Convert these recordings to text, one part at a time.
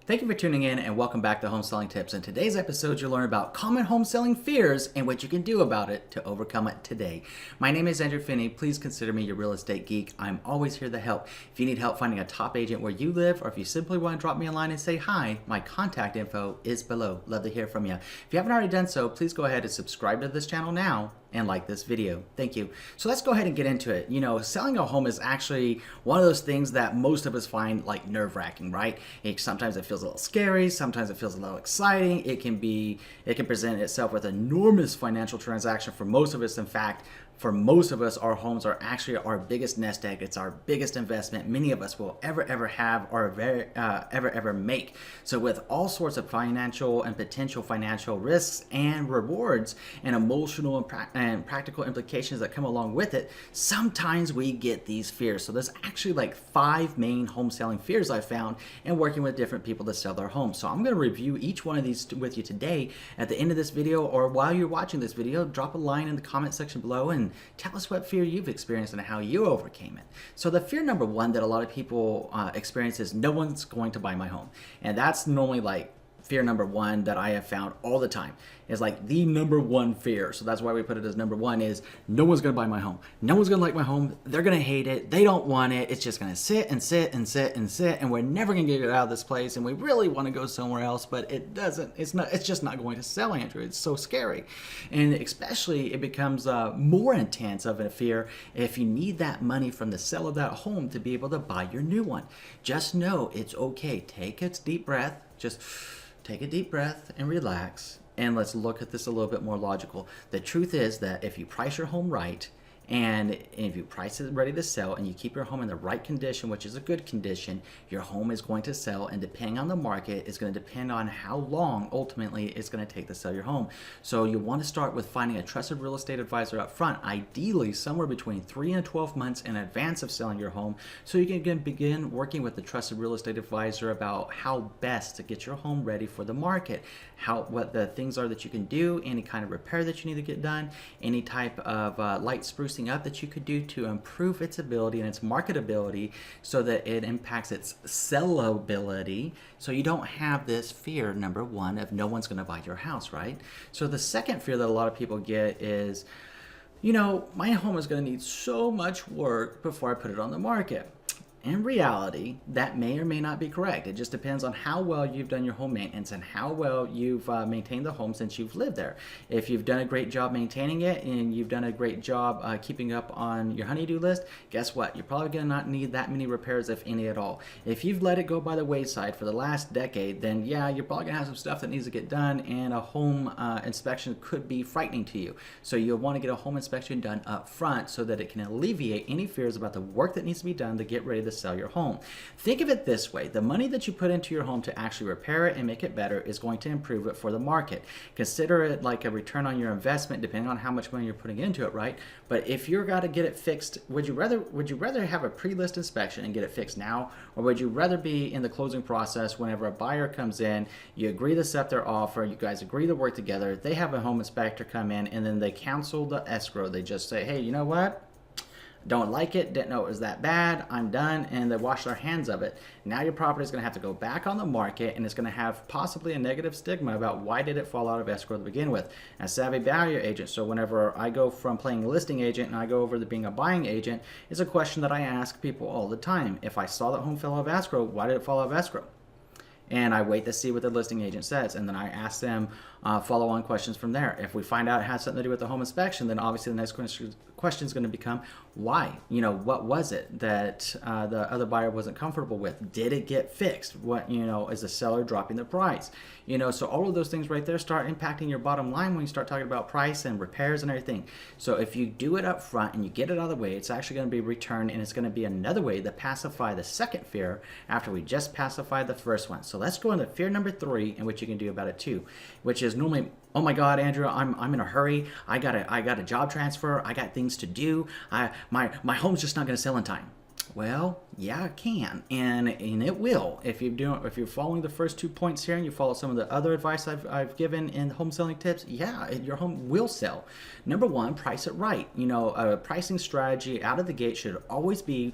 Thank you for tuning in and welcome back to Home Selling Tips. In today's episode, you'll learn about common home selling fears and what you can do about it to overcome it today. My name is Andrew Finney. Please consider me your real estate geek. I'm always here to help. If you need help finding a top agent where you live, or if you simply want to drop me a line and say hi, my contact info is below. Love to hear from you. If you haven't already done so, please go ahead and subscribe to this channel now and like this video. Thank you. So let's go ahead and get into it. You know, selling a home is actually one of those things that most of us find like nerve-wracking, right? Sometimes it feels a little scary, sometimes it feels a little exciting. It can present itself with enormous financial transaction for most of us. In fact, for most of us, our homes are actually our biggest nest egg. It's our biggest investment many of us will ever have or ever make. So with all sorts of financial and potential financial risks and rewards and emotional and practical implications that come along with it, sometimes we get these fears. So there's actually like 5 main home selling fears I found in working with different people to sell their homes. So I'm going to review each one of these with you today. At the end of this video, or while you're watching this video, drop a line in the comment section below and tell us what fear you've experienced and how you overcame it. So the fear number one that a lot of people experience is no one's going to buy my home. And that's normally like fear number one that I have found all the time. Is like the number one fear. So that's why we put it as number one is no one's going to buy my home. No one's going to like my home. They're going to hate it. They don't want it. It's just going to sit and sit and sit and sit. And we're never going to get it out of this place. And we really want to go somewhere else, but it doesn't. It's just not going to sell, Andrew. It's so scary. And especially it becomes more intense of a fear if you need that money from the sale of that home to be able to buy your new one. Just know it's okay. Take a deep breath. Just take a deep breath and relax. And let's look at this a little bit more logical. The truth is that if you price your home right, and if you price it ready to sell and you keep your home in the right condition, which is a good condition, your home is going to sell. And depending on the market, it's going to depend on how long ultimately it's going to take to sell your home. So you want to start with finding a trusted real estate advisor up front, ideally somewhere between 3 and 12 months in advance of selling your home, so you can begin working with the trusted real estate advisor about how best to get your home ready for the market, what the things are that you can do, any kind of repair that you need to get done, any type of light sprucing up that you could do to improve its ability and its marketability so that it impacts its sellability, so you don't have this fear, number one, of no one's going to buy your house, right? So the second fear that a lot of people get is, you know, my home is going to need so much work before I put it on the market. In reality, that may or may not be correct. It just depends on how well you've done your home maintenance and how well you've maintained the home since you've lived there. If you've done a great job maintaining it and you've done a great job keeping up on your honey-do list, guess what? You're probably going to not need that many repairs, if any at all. If you've let it go by the wayside for the last decade, then yeah, you're probably going to have some stuff that needs to get done, and a home inspection could be frightening to you. So you'll want to get a home inspection done up front so that it can alleviate any fears about the work that needs to be done to get ready to sell your home. Think of it this way. The money that you put into your home to actually repair it and make it better is going to improve it for the market. Consider it like a return on your investment, depending on how much money you're putting into it, right? But if you're got to get it fixed, would you rather have a pre-list inspection and get it fixed now, or would you rather be in the closing process whenever a buyer comes in, you agree to accept their offer, you guys agree to work together, they have a home inspector come in, and then they cancel the escrow. They just say, hey, you know what? Don't like it, didn't know it was that bad, I'm done, and they wash their hands of it. Now your property is going to have to go back on the market, and it's going to have possibly a negative stigma about why did it fall out of escrow to begin with. As savvy buyer agent, so whenever I go from playing a listing agent and I go over to being a buying agent, it's a question that I ask people all the time. If I saw that home fell out of escrow, why did it fall out of escrow? And I wait to see what the listing agent says, and then I ask them follow-on questions from there. If we find out it has something to do with the home inspection, then obviously the next question is going to become why? You know, what was it that the other buyer wasn't comfortable with? Did it get fixed? What, you know, is the seller dropping the price? You know, so all of those things right there start impacting your bottom line when you start talking about price and repairs and everything. So if you do it up front and you get it out of the way, it's actually going to be returned, and it's going to be another way to pacify the second fear after we just pacified the first one. So let's go into fear number 3 and what you can do about it too, which is normally, oh my God, Andrew, I'm in a hurry. I got a job transfer. I got things to do. My home's just not going to sell in time. Well, yeah, it can, and it will if you're following the first 2 points here and you follow some of the other advice I've given in home selling tips. Yeah, your home will sell. Number one, price it right. A pricing strategy out of the gate should always be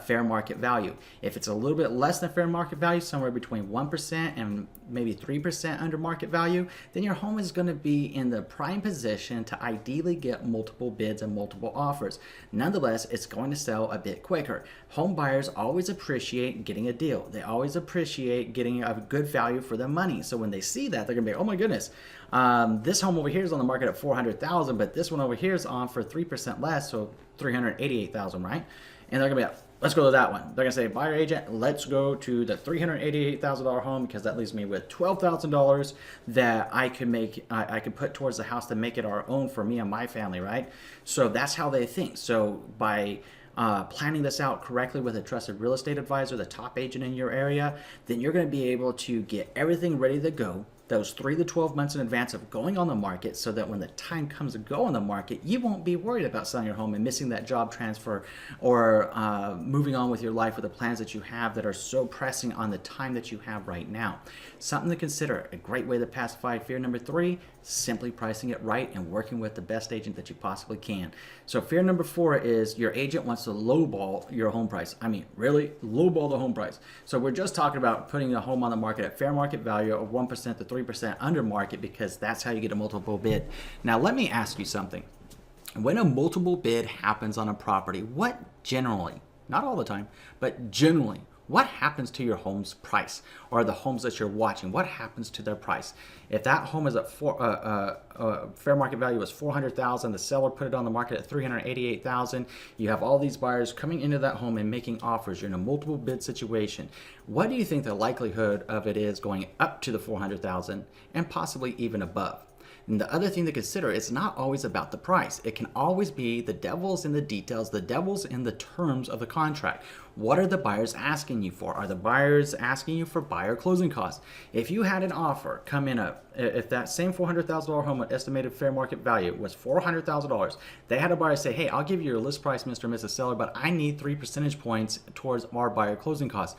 fair market value. If it's a little bit less than fair market value, somewhere between 1% and maybe 3% under market value, then your home is going to be in the prime position to ideally get multiple bids and multiple offers. Nonetheless, it's going to sell a bit quicker. Home buyers always appreciate getting a deal. They always appreciate getting a good value for their money. So when they see that, they're gonna be, oh my goodness, this home over here is on the market at $400,000, but this one over here is on for 3% less, so $388,000, right? And they're gonna be like, let's go to that one. They're gonna say, buyer agent, let's go to the $388,000 home because that leaves me with $12,000 that I could put towards the house to make it our own for me and my family, right? So that's how they think. So by planning this out correctly with a trusted real estate advisor, the top agent in your area, then you're going to be able to get everything ready to go those 3 to 12 months in advance of going on the market, so that when the time comes to go on the market, you won't be worried about selling your home and missing that job transfer or moving on with your life with the plans that you have that are so pressing on the time that you have right now. Something to consider. A great way to pacify fear number 3, simply pricing it right and working with the best agent that you possibly can. So fear number 4 is your agent wants to lowball your home price. I mean, really lowball the home price. So we're just talking about putting the home on the market at fair market value of 1% to 3% under market, because that's how you get a multiple bid. Now let me ask you something. When a multiple bid happens on a property, what generally, not all the time, but generally, what happens to your home's price, or the homes that you're watching? What happens to their price? If that home is at fair market value is $400,000, the seller put it on the market at $388,000. You have all these buyers coming into that home and making offers. You're in a multiple bid situation. What do you think the likelihood of it is going up to the $400,000 and possibly even above? And the other thing to consider, it's not always about the price. It can always be the devil's in the details, the devil's in the terms of the contract. What are the buyers asking you for? Are the buyers asking you for buyer closing costs? If you had an offer come in, if that same $400,000 home with estimated fair market value was $400,000, they had a buyer say, hey, I'll give you your list price, Mr. and Mrs. Seller, but I need 3 percentage points towards our buyer closing costs.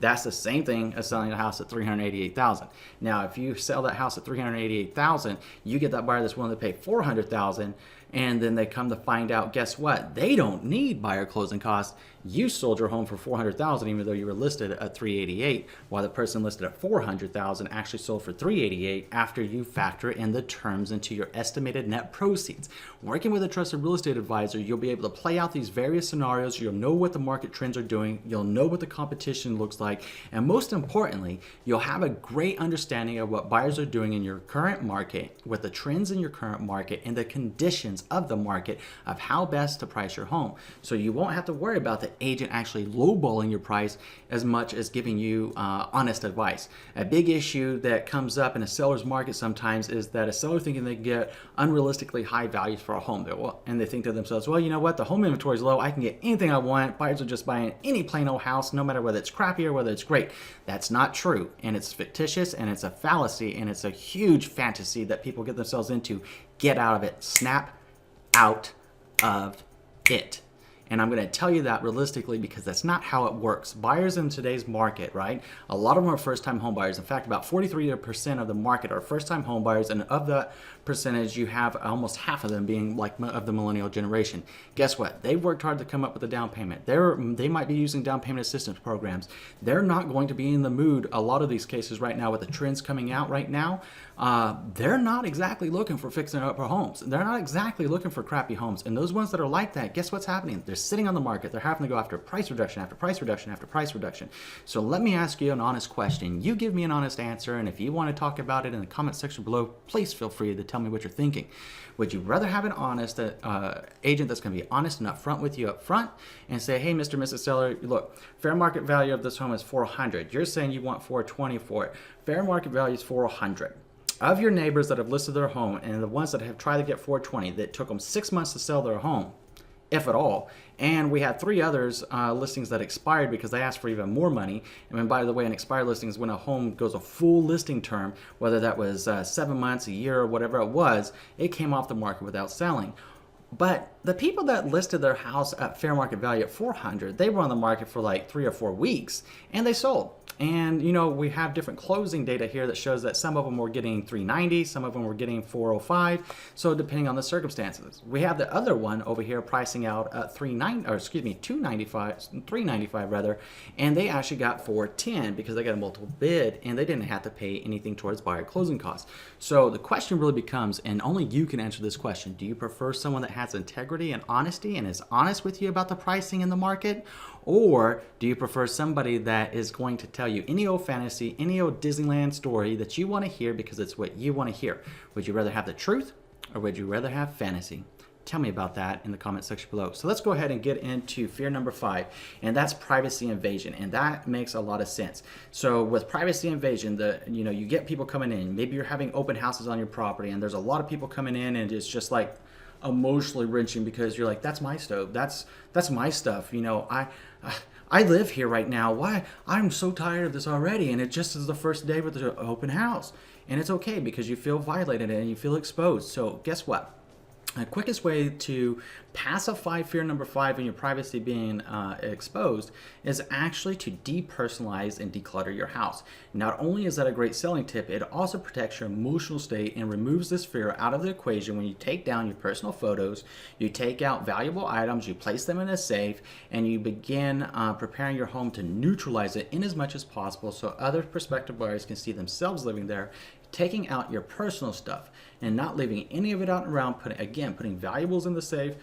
That's the same thing as selling a house at $388,000. Now, if you sell that house at $388,000, you get that buyer that's willing to pay $400,000, and then they come to find out, guess what? They don't need buyer closing costs. You sold your home for $400,000, even though you were listed at $388,000, while the person listed at $400,000 actually sold for $388,000 after you factor in the terms into your estimated net proceeds. Working with a trusted real estate advisor, you'll be able to play out these various scenarios. You'll know what the market trends are doing. You'll know what the competition looks like. And most importantly, you'll have a great understanding of what buyers are doing in your current market, with the trends in your current market and the conditions of the market of how best to price your home. So you won't have to worry about the agent actually lowballing your price as much as giving you honest advice. A big issue that comes up in a seller's market sometimes is that a seller thinking they can get unrealistically high values for a home. And they think to themselves, well, you know what? The home inventory is low. I can get anything I want. Buyers are just buying any plain old house, no matter whether it's crappy or whether it's great. That's not true. And it's fictitious, and it's a fallacy, and it's a huge fantasy that people get themselves into. Get out of it. Snap out of it. And I'm going to tell you that realistically, because that's not how it works. Buyers in today's market, right? A lot of them are first-time home buyers. In fact, about 43% of the market are first-time home buyers, and of that percentage, you have almost half of them being like of the millennial generation. Guess what? They've worked hard to come up with a down payment. They might be using down payment assistance programs. They're not going to be in the mood, a lot of these cases right now with the trends coming out right now. They're not exactly looking for fixing up homes. They're not exactly looking for crappy homes. And those ones that are like that, guess what's happening? They're sitting on the market. They're having to go after price reduction after price reduction after price reduction. So let me ask you an honest question. You give me an honest answer, and if you want to talk about it in the comment section below, please feel free to tell me what you're thinking. Would you rather have an honest agent that's going to be honest and upfront with you up front and say, hey, Mr. and Mrs. Seller, look, fair market value of this home is $400,000. You're saying you want $420,000 for it. Fair market value is $400,000. Of your neighbors that have listed their home and the ones that have tried to get $420,000, that took them 6 months to sell their home, if at all. And we had 3 others listings that expired because they asked for even more money. And by the way, an expired listing is when a home goes a full listing term, whether that was 7 months, a year, or whatever it was, it came off the market without selling. But the people that listed their house at fair market value at 400, they were on the market for like 3 or 4 weeks and they sold. And you know, we have different closing data here that shows that some of them were getting 390, some of them were getting 405. So depending on the circumstances, we have the other one over here pricing out at 295, 395 rather, and they actually got 410 because they got a multiple bid and they didn't have to pay anything towards buyer closing costs. So the question really becomes, and only you can answer this question: do you prefer someone that has integrity and honesty and is honest with you about the pricing in the market? Or do you prefer somebody that is going to tell you any old fantasy, any old Disneyland story that you want to hear because it's what you want to hear? Would you rather have the truth or would you rather have fantasy? Tell me about that in the comment section below. So let's go ahead and get into fear number 5, and that's privacy invasion, and that makes a lot of sense. So with privacy invasion, you get people coming in. Maybe you're having open houses on your property, and there's a lot of people coming in, and it's just like emotionally wrenching because you're like, that's my stove, that's my stuff. You know, I live here right now. Why? I'm so tired of this already, and it just is the first day with the open house, and it's okay because you feel violated and you feel exposed. So guess what? The quickest way to pacify fear number 5 and your privacy being exposed is actually to depersonalize and declutter your house. Not only is that a great selling tip, it also protects your emotional state and removes this fear out of the equation when you take down your personal photos, you take out valuable items, you place them in a safe, and you begin preparing your home to neutralize it in as much as possible so other prospective buyers can see themselves living there, taking out your personal stuff and not leaving any of it out and around, putting valuables in the safe,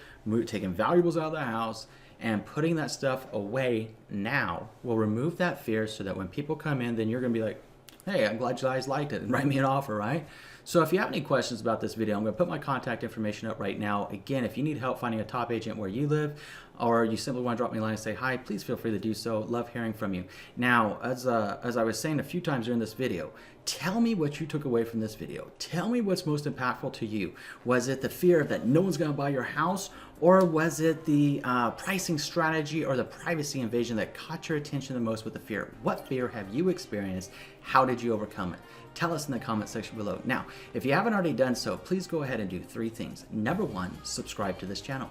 taking valuables out of the house, and putting that stuff away now will remove that fear so that when people come in, then you're going to be like, hey, I'm glad you guys liked it, and write me an offer, right? So if you have any questions about this video, I'm going to put my contact information up right now. Again, if you need help finding a top agent where you live, or you simply want to drop me a line and say hi, please feel free to do so. Love hearing from you. Now, as I was saying a few times during this video, tell me what you took away from this video. Tell me what's most impactful to you. Was it the fear that no one's going to buy your house? Or was it the pricing strategy or the privacy invasion that caught your attention the most with the fear? What fear have you experienced? How did you overcome it? Tell us in the comment section below. Now, if you haven't already done so, please go ahead and do 3 things. Number 1, subscribe to this channel.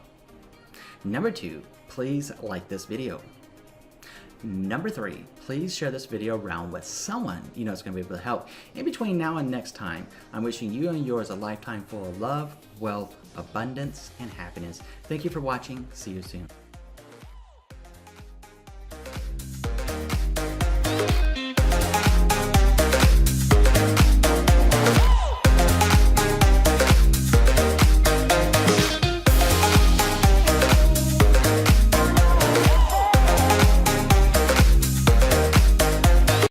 Number 2, please like this video. Number 3, please share this video around with someone you know is going to be able to help. In between now and next time, I'm wishing you and yours a lifetime full of love, wealth, abundance, and happiness. Thank you for watching. See you soon.